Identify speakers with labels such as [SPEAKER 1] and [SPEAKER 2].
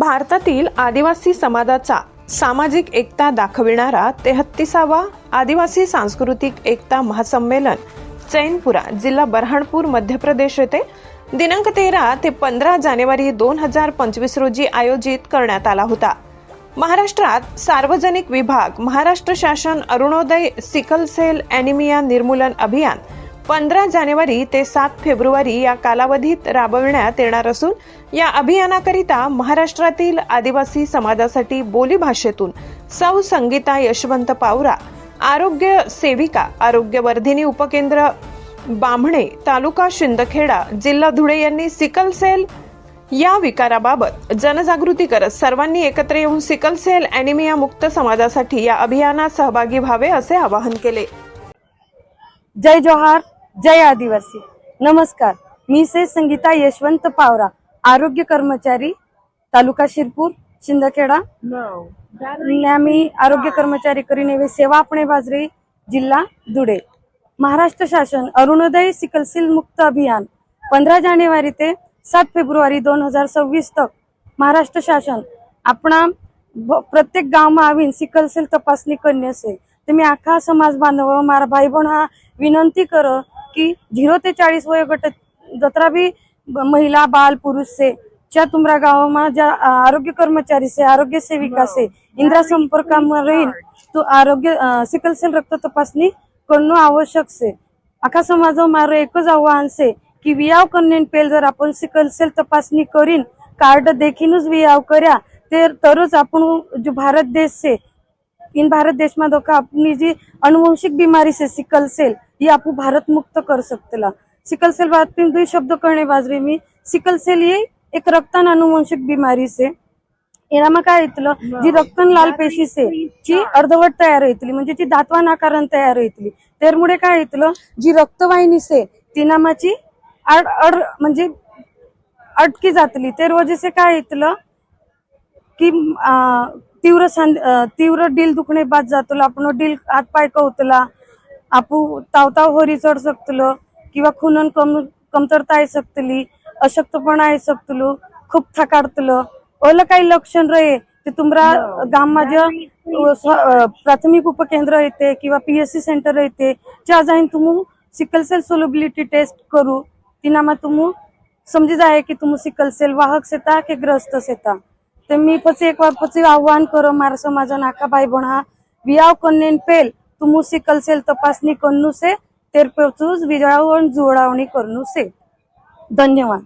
[SPEAKER 1] भारतातील आदिवासी समाजाचा सामाजिक एकता दाखविणारा 33वा आदिवासी सांस्कृतिक एकता महासंमेलन चैनपुरा जिल्हा बरहाणपूर मध्य प्रदेश येथे दिनांक 13 ते 15 जानेवारी 2025 रोजी आयोजित करण्यात आला होता। महाराष्ट्रात सार्वजनिक विभाग महाराष्ट्र शासन अरुणोदय सिकल सेल ॲनिमिया निर्मूलन अभियान 15 जानेवारी ते 7 फेब्रुवारी या कालावधीत राबविण्यात येणार असून या अभियानाकरिता महाराष्ट्रातील आदिवासी समाजासाठी बोलीभाषेतून सौ संगीता यशवंत पावरा, आरोग्य सेविका, आरोग्यवर्धिनी उपकेंद्र बामणे, तालुका शिंदखेडा, जिल्हा धुळे यांनी सिकल सेल या विकाराबाबत जनजागृती करत सर्वांनी एकत्र येऊन सिकल सेल ॲनिमिया मुक्त समाजासाठी या अभियानात सहभागी व्हावे असे आवाहन केले।
[SPEAKER 2] जय जोहार, जय आदिवासी। नमस्कार, मी से संगीता यशवंत पावरा, आरोग्य कर्मचारी, तालुका शिरपूर, शिंदखेडा। मी आरोग्य कर्मचारी करीने सेवा अपने बाजरी, जिल्हा धुळे। महाराष्ट्र शासन अरुणोदय सिकल सेल मुक्त अभियान 15 जानेवारी ते 7 फेब्रुवारी 2026 तक महाराष्ट्र शासन अपना प्रत्येक गांव में आवीन सिकल सेल तपासणी करने से तुम्हें आखा समाज बांधव मारा भाई बहन हा विनंती कर कि 0 ते 40 वय गट जतरा भी महिला बाल पुरुष से च्या तुमरा गाँव में जा आरोग्य कर्मचारी से आरोग्य सेविका से इंदिरा संपर्क में रहीन तो आरोग्य सिकल सेल रक्त तपासणी करना आवश्यक से। आखा समाज मारो एकच आव्हान से कि वियाव करने पहले जर अपन सिकल सेल तपासणी करीन कार्ड देखीनुच वियाव कर्या तरच अपन जो भारत देश से इन भारत देश में धोखा अपनी जी अनुवंशिक बीमारी से सिकल सेल ये आपको भारत मुक्त कर सकते। सिकल सेल बात में 2 शब्द करने बाजरी में सिकल सेल ये एक रक्तन अनुवंशिक बीमारी से एनामा काय येतलं जी रक्तन लाल पेशी से जी अर्धवट तयार होतली म्हणजे ती दातवान आकारान तयार होतली त्यामुळे काय येतलं जी रक्तवाहिनी से ती नामाची म्हणजे अटकी जातली त्या वजह से काय येतलं की तीव्र डील दुखणे बाद जातलो आपण डील हात पाय कवतला आपू तावताव होरी चढ सकतलो किंवा खुनन कमतरता आहे सकतली अशक्तपणा आहे सकतलो खूप थकाडतलो ओला काही लक्षण रहे ते तुमरा गाम माझ्या प्राथमिक उपकेंद्र येते किंवा पीएससी सेंटर येते ज्या जाईन तुम सिकल सेल सोलबिलिटी टेस्ट करू तिनामा तुम समझी जाए कि तुम सिकल सेल वाहक सेता के ग्रस्त सेता ते मी पछी एक बार पछी आह्वान करो मारा समाजा नाका भाई बहन वियाव करने पेल तुम सिकल सेल तपासणी करनु से तेर पे विजावण जुड़ावणी करनु से। धन्यवाद।